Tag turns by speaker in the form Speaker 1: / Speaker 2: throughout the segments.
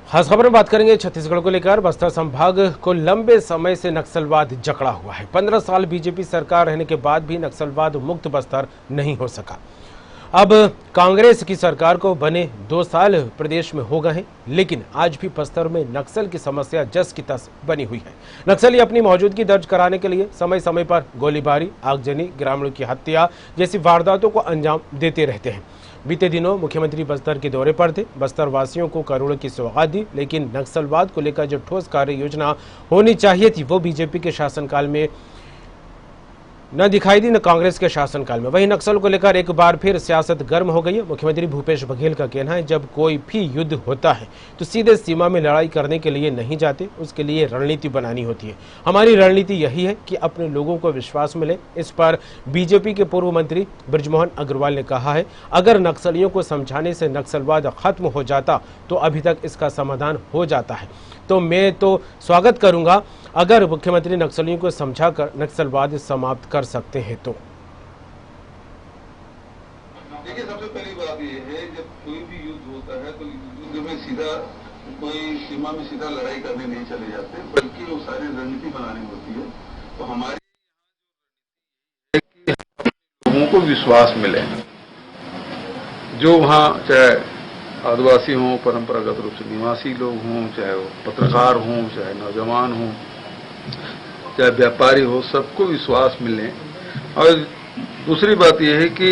Speaker 1: खास खबर में बात करेंगे छत्तीसगढ़ को लेकर। बस्तर संभाग को लंबे समय से नक्सलवाद जकड़ा हुआ है। 15 साल बीजेपी सरकार रहने के बाद भी नक्सलवाद मुक्त बस्तर नहीं हो सका। अब कांग्रेस की सरकार को बने 2 साल प्रदेश में हो गए हैं, लेकिन आज भी बस्तर में नक्सल की समस्या जस की तस बनी हुई है। नक्सली अपनी मौजूदगी दर्ज कराने के लिए समय समय पर गोलीबारी, आगजनी, ग्रामीणों की हत्या जैसी वारदातों को अंजाम देते रहते हैं। बीते दिनों मुख्यमंत्री बस्तर के दौरे पर थे। बस्तर वासियों को करोड़ों की सौगात दी, लेकिन नक्सलवाद को लेकर जो ठोस कार्य योजना होनी चाहिए थी वो बीजेपी के शासनकाल में न दिखाई दी, न कांग्रेस के शासनकाल में। वहीं नक्सल को लेकर एक बार फिर सियासत गर्म हो गई है। मुख्यमंत्री भूपेश बघेल का कहना है, जब कोई भी युद्ध होता है तो सीधे सीमा में लड़ाई करने के लिए नहीं जाते, उसके लिए रणनीति बनानी होती है। हमारी रणनीति यही है कि अपने लोगों को विश्वास मिले। इस पर बीजेपी के पूर्व मंत्री बृजमोहन अग्रवाल ने कहा है, अगर नक्सलियों को समझाने से नक्सलवाद खत्म हो जाता तो अभी तक इसका समाधान हो जाता है। तो मैं तो स्वागत करूंगा अगर मुख्यमंत्री नक्सलियों को समझाकर नक्सलवाद समाप्त कर सकते हैं तो।
Speaker 2: देखिए, सबसे पहली बात ये है, जब कोई भी युद्ध होता है तो युद्ध में सीधा कोई सीमा में सीधा लड़ाई करने नहीं चले जाते, बल्कि वो सारी रणनीति बनानी होती है। तो हमारी लोगों को विश्वास मिले, जो वहाँ चाहे आदिवासी हों, परंपरागत रूप से निवासी लोग हों, चाहे वो पत्रकार हों, चाहे नौजवान हों, चाहे व्यापारी हो, सबको विश्वास मिले। और दूसरी बात यह है कि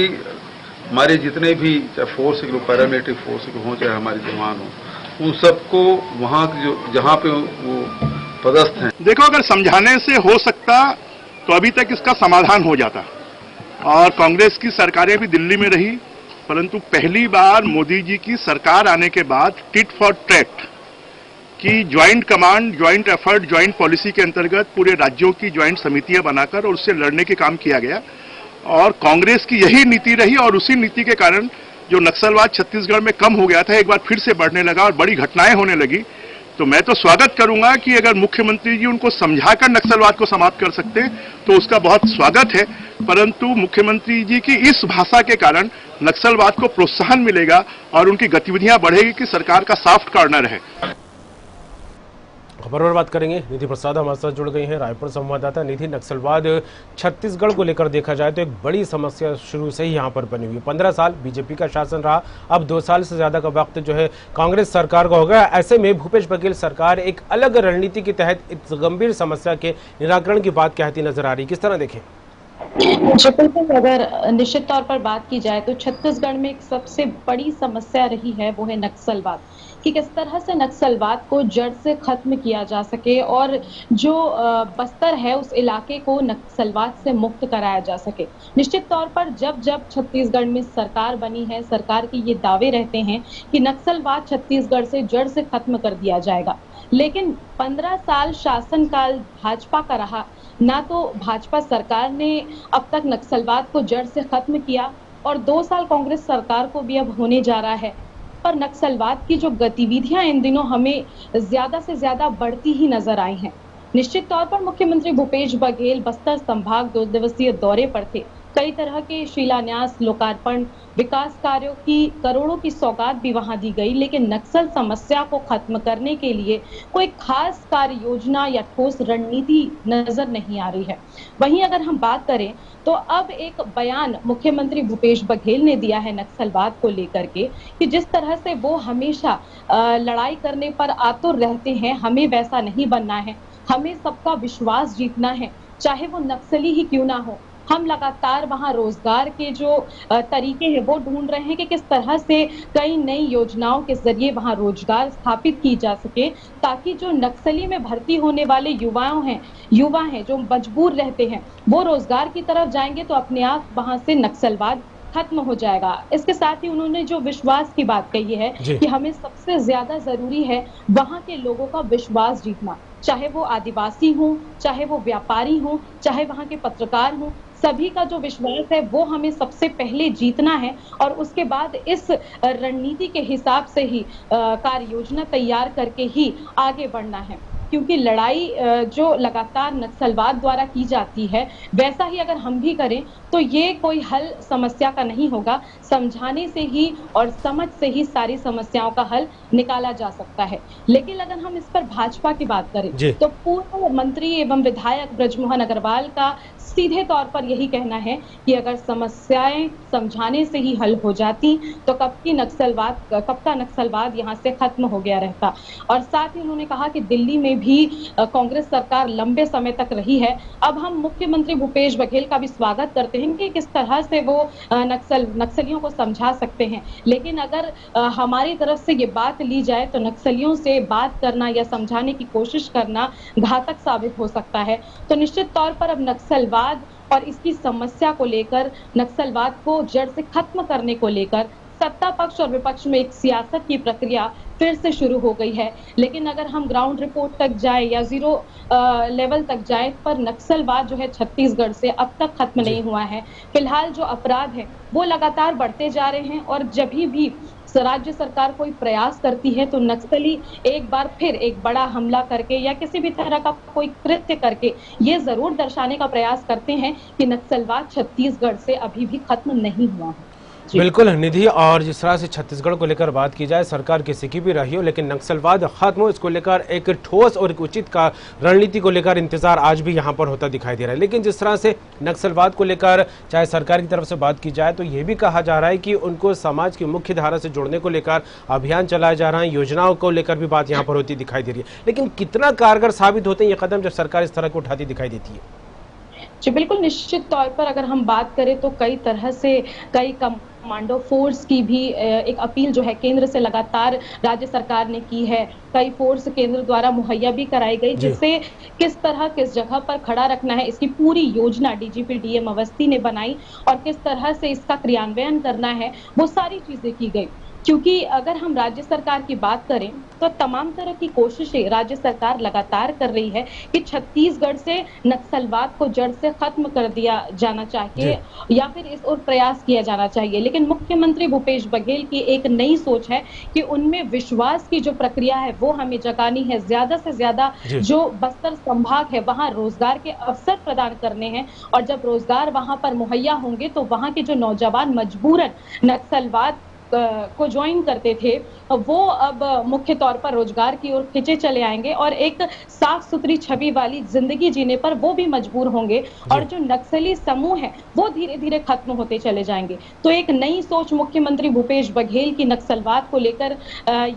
Speaker 2: हमारे जितने भी चाहे फोर्स के लोग, पैरामिलिट्री फोर्स के हों, चाहे हमारे जवान हों, उन सबको वहाँ जो जहाँ पे वो पदस्थ हैं।
Speaker 3: देखो, अगर समझाने से हो सकता तो अभी तक इसका समाधान हो जाता। और कांग्रेस की सरकारें भी दिल्ली में रही, परंतु पहली बार मोदी जी की सरकार आने के बाद टिट फॉर टैट की joint command, joint effort, joint policy के अंतर्गत पूरे राज्यों की ज्वाइंट समितियां बनाकर और उससे लड़ने के काम किया गया। और कांग्रेस की यही नीति रही और उसी नीति के कारण जो नक्सलवाद छत्तीसगढ़ में कम हो गया था, एक बार फिर से बढ़ने लगा और बड़ी घटनाएं होने लगी। तो मैं तो स्वागत करूंगा कि अगर मुख्यमंत्री जी उनको समझाकर नक्सलवाद को समाप्त कर सकते हैं तो उसका बहुत स्वागत है। परंतु मुख्यमंत्री जी की इस भाषा के कारण नक्सलवाद को प्रोत्साहन मिलेगा और उनकी गतिविधियां बढ़ेगी कि सरकार का सॉफ्ट कॉर्नर है।
Speaker 1: खबर पर बात करेंगे। निधि प्रसाद हमारे साथ जुड़ गई हैं, रायपुर संवाददाता। निधि, नक्सलवाद छत्तीसगढ़ को लेकर देखा जाए तो एक बड़ी समस्या शुरू से ही यहाँ पर बनी हुई है। 15 साल बीजेपी का शासन रहा, अब 2 साल से ज्यादा का वक्त जो है कांग्रेस सरकार का हो गया। ऐसे में भूपेश बघेल सरकार एक अलग रणनीति के तहत इस गंभीर समस्या के निराकरण की बात कहती नजर आ रही, किस तरह देखें?
Speaker 4: जी बिल्कुल, अगर निश्चित तौर पर बात की जाए तो छत्तीसगढ़ में एक सबसे बड़ी समस्या रही है वो है नक्सलवाद, कि किस तरह से नक्सलवाद को जड़ से खत्म किया जा सके और जो बस्तर है उस इलाके को नक्सलवाद से मुक्त कराया जा सके। निश्चित तौर पर जब जब छत्तीसगढ़ में सरकार बनी है, सरकार के ये दावे रहते हैं कि नक्सलवाद छत्तीसगढ़ से जड़ से खत्म कर दिया जाएगा, लेकिन 15 साल शासनकाल भाजपा का रहा, ना तो भाजपा सरकार ने अब तक नक्सलवाद को जड़ से खत्म किया और 2 साल कांग्रेस सरकार को भी अब होने जा रहा है। पर नक्सलवाद की जो गतिविधियां इन दिनों हमें ज्यादा से ज्यादा बढ़ती ही नजर आई हैं। निश्चित तौर पर मुख्यमंत्री भूपेश बघेल बस्तर संभाग 2 दिवसीय दौरे पर थे। कई तरह के शिलान्यास, लोकार्पण, विकास कार्यों की करोड़ों की सौगात भी वहां दी गई, लेकिन नक्सल समस्या को खत्म करने के लिए कोई खास कार्य योजना या ठोस रणनीति नजर नहीं आ रही है। वहीं अगर हम बात करें तो अब एक बयान मुख्यमंत्री भूपेश बघेल ने दिया है नक्सलवाद को लेकर के, कि जिस तरह से वो हमेशा लड़ाई करने पर आतुर रहते हैं, हमें वैसा नहीं बनना है, हमें सबका विश्वास जीतना है, चाहे वो नक्सली ही क्यों ना हो। हम लगातार वहां रोजगार के जो तरीके हैं वो ढूंढ रहे हैं कि किस तरह से कई नई योजनाओं के जरिए वहां रोजगार स्थापित की जा सके, ताकि जो नक्सली में भर्ती होने वाले युवा हैं जो मजबूर रहते हैं, वो रोजगार की तरफ जाएंगे तो अपने आप वहां से नक्सलवाद खत्म हो जाएगा। इसके साथ ही उन्होंने जो विश्वास की बात कही है कि हमें सबसे ज्यादा जरूरी है वहां के लोगों का विश्वास जीतना, चाहे वो आदिवासी हो, चाहे वो व्यापारी हो, चाहे वहां के पत्रकार हो, सभी का जो विश्वास है वो हमें सबसे पहले जीतना है और उसके बाद इस रणनीति के हिसाब से ही कार्य योजना तैयार करके ही आगे बढ़ना है। क्योंकि लड़ाई जो लगातार नक्सलवाद द्वारा की जाती है, वैसा ही अगर हम भी करें तो ये कोई हल समस्या का नहीं होगा। समझाने से ही और समझ से ही सारी समस्याओं का हल निकाला जा सकता है। लेकिन अगर हम इस पर भाजपा की बात करें
Speaker 1: जी।
Speaker 4: तो पूर्व मंत्री एवं विधायक ब्रजमोहन अग्रवाल का सीधे तौर पर यही कहना है कि अगर समस्याएं समझाने से ही हल हो जाती तो कब का नक्सलवाद यहाँ से खत्म हो गया रहता। और साथ ही उन्होंने कहा कि दिल्ली में भी कांग्रेस सरकार लंबे समय तक रही है। अब हम मुख्यमंत्री भूपेश बघेल का भी स्वागत करते हैं कि किस तरह से वो नक्सलियों को समझा सकते हैं। लेकिन अगर हमारी तरफ से ये बात ली जाए तो नक्सलियों से बात करना या समझाने की कोशिश करना घातक साबित हो सकता है। तो निश्चित तौर पर अब नक्सलवाद और इसकी समस्या को लेकर, नक्सलवाद को जड़ से खत्म करने को लेकर सत्ता पक्ष और विपक्ष में एक सियासत की प्रक्रिया फिर से शुरू हो गई है। लेकिन अगर हम ग्राउंड रिपोर्ट तक जाए या जीरो लेवल तक जाए, पर नक्सलवाद जो है छत्तीसगढ़ से अब तक खत्म नहीं हुआ है। फिलहाल जो अपराध है वो लगातार बढ़ते जा रहे हैं और जब भी राज्य सरकार कोई प्रयास करती है तो नक्सली एक बार फिर एक बड़ा हमला करके या किसी भी तरह का कोई कृत्य करके ये जरूर दर्शाने का प्रयास करते हैं कि नक्सलवाद छत्तीसगढ़ से अभी भी खत्म नहीं हुआ है।
Speaker 1: बिल्कुल निधि, और जिस तरह से छत्तीसगढ़ को लेकर बात की जाए, सरकार किसी की भी रही हो लेकिन नक्सलवाद खत्म हो, इसको लेकर एक ठोस और एक उचित का रणनीति को लेकर इंतजार आज भी यहां पर होता दिखाई दे रहा है। लेकिन जिस तरह से नक्सलवाद को लेकर चाहे सरकार की तरफ से बात की जाए तो यह भी कहा जा रहा है कि उनको समाज की मुख्य धारा से जोड़ने को लेकर अभियान चलाया जा रहा है, योजनाओं को लेकर भी बात यहाँ पर होती दिखाई दे रही है। लेकिन कितना कारगर साबित होते हैं ये कदम जब सरकार इस तरह को उठाती दिखाई देती है?
Speaker 4: जी बिल्कुल, निश्चित तौर पर अगर हम बात करें तो कई तरह से कई कमांडो फोर्स की भी एक अपील जो है केंद्र से लगातार राज्य सरकार ने की है। कई फोर्स केंद्र द्वारा मुहैया भी कराई गई, जिससे किस तरह किस जगह पर खड़ा रखना है इसकी पूरी योजना डीजीपी डीएम अवस्थी ने बनाई और किस तरह से इसका क्रियान्वयन करना है वो सारी चीजें की गई। क्योंकि अगर हम राज्य सरकार की बात करें तो तमाम तरह की कोशिशें राज्य सरकार लगातार कर रही है कि छत्तीसगढ़ से नक्सलवाद को जड़ से खत्म कर दिया जाना चाहिए या फिर इस ओर प्रयास किया जाना चाहिए। लेकिन मुख्यमंत्री भूपेश बघेल की एक नई सोच है कि उनमें विश्वास की जो प्रक्रिया है वो हमें जगानी है। ज्यादा से ज्यादा जो बस्तर संभाग है वहां रोजगार के अवसर प्रदान करने हैं और जब रोजगार वहां पर मुहैया होंगे तो वहां के जो नौजवान मजबूरन नक्सलवाद को ज्वाइन करते थे वो अब मुख्य तौर पर रोजगार की ओर खिंचे चले आएंगे और एक साफ सुथरी छवि वाली जिंदगी जीने पर वो भी मजबूर होंगे और जो नक्सली समूह है वो धीरे धीरे खत्म होते चले जाएंगे। तो एक नई सोच मुख्यमंत्री भूपेश बघेल की नक्सलवाद को लेकर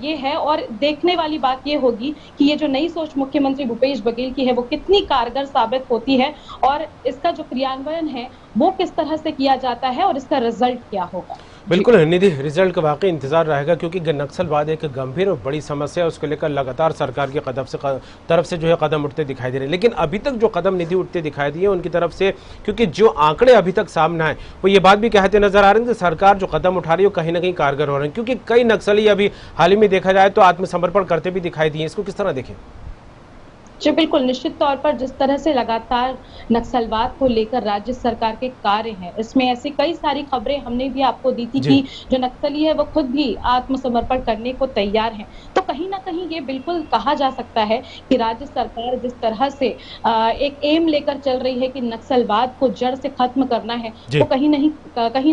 Speaker 4: ये है और देखने वाली बात ये होगी कि ये जो नई सोच मुख्यमंत्री भूपेश बघेल की है वो कितनी कारगर साबित होती है और इसका जो क्रियान्वयन है वो किस तरह से किया जाता है और इसका रिजल्ट क्या होगा।
Speaker 1: बिल्कुल निधि, रिजल्ट का वाकई इंतजार रहेगा क्योंकि नक्सलवाद एक गंभीर और बड़ी समस्या है, उसको लेकर लगातार सरकार की तरफ से जो है कदम उठते दिखाई दे रहे हैं। लेकिन अभी तक जो कदम निधि उठते दिखाई दिए उनकी तरफ से, क्योंकि जो आंकड़े अभी तक सामने आए वो ये बात भी कहते नजर आ रहे हैं कि सरकार जो कदम उठा रही है वो कहीं ना कहीं कारगर हो रहे हैं, क्योंकि कई नक्सली अभी हाल ही में देखा जाए तो आत्मसमर्पण करते भी दिखाई दिए। इसको किस तरह देखें?
Speaker 4: जी बिल्कुल, निश्चित तौर पर जिस तरह से लगातार नक्सलवाद को लेकर राज्य सरकार के कार्य हैं, इसमें ऐसी कई सारी खबरें हमने भी आपको दी थी कि जो नक्सली है वो खुद भी आत्मसमर्पण करने को तैयार हैं। तो कहीं ना कहीं ये बिल्कुल कहा जा सकता है कि राज्य सरकार जिस तरह से एक एम लेकर चल रही है कि नक्सलवाद को जड़ से खत्म करना है वो कहीं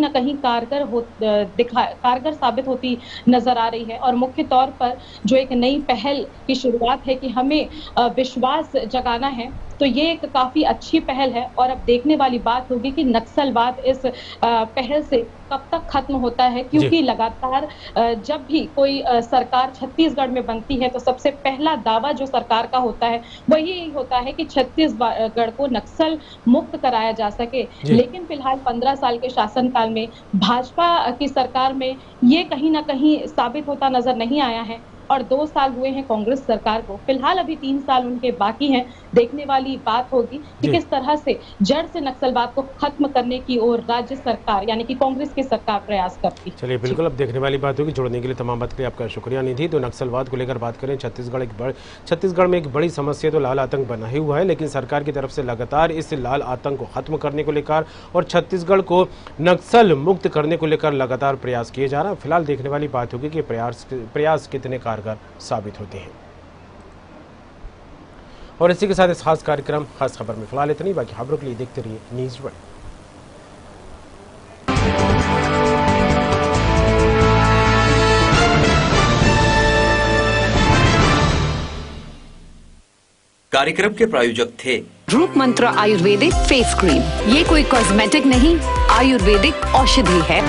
Speaker 4: ना कहीं कारगर साबित होती नजर आ रही है। और मुख्य तौर पर जो एक नई पहल की शुरुआत है कि हमें विश्वास जगाना है, तो ये एक काफी अच्छी पहल है और अब देखने वाली बात होगी कि नक्सलवाद इस पहल से कब तक खत्म होता है। क्योंकि लगातार जब भी कोई सरकार छत्तीसगढ़ में बनती है तो सबसे पहला दावा जो सरकार का होता है वही होता है कि छत्तीसगढ़ को नक्सल मुक्त कराया जा सके। लेकिन फिलहाल 15 साल के शासनकाल में भाजपा की सरकार में ये कहीं ना कहीं साबित होता नजर नहीं आया है और 2 साल हुए हैं कांग्रेस सरकार को। फिलहाल अभी 3 साल उनके बाकी हैं। देखने वाली बात होगी कि किस तरह से जड़ से नक्सलवाद को खत्म करने की ओर राज्य सरकार यानी कि कांग्रेस की सरकार प्रयास करती है।
Speaker 1: चलिए बिल्कुल, अब देखने वाली बात होगी। जुड़ने के लिए तमाम बात के लिए आपका शुक्रिया निधि। तो नक्सलवाद को लेकर बात करें, छत्तीसगढ़ में एक बड़ी समस्या तो लाल आतंक बना ही हुआ है, लेकिन सरकार की तरफ से लगातार इस लाल आतंक को खत्म करने को लेकर और छत्तीसगढ़ को नक्सल मुक्त करने को लेकर लगातार प्रयास किए जा रहा है। फिलहाल देखने वाली बात होगी कि प्रयास कितने कारगर साबित होते हैं। और इसी के साथ इस खास कार्यक्रम खास खबर में फिलहाल इतनी, बाकी खबरों के लिए देखते रहिए न्यूज़ वन।
Speaker 5: कार्यक्रम के प्रायोजक थे
Speaker 6: रूप मंत्र आयुर्वेदिक फेस क्रीम। ये कोई कॉस्मेटिक नहीं, आयुर्वेदिक औषधि है।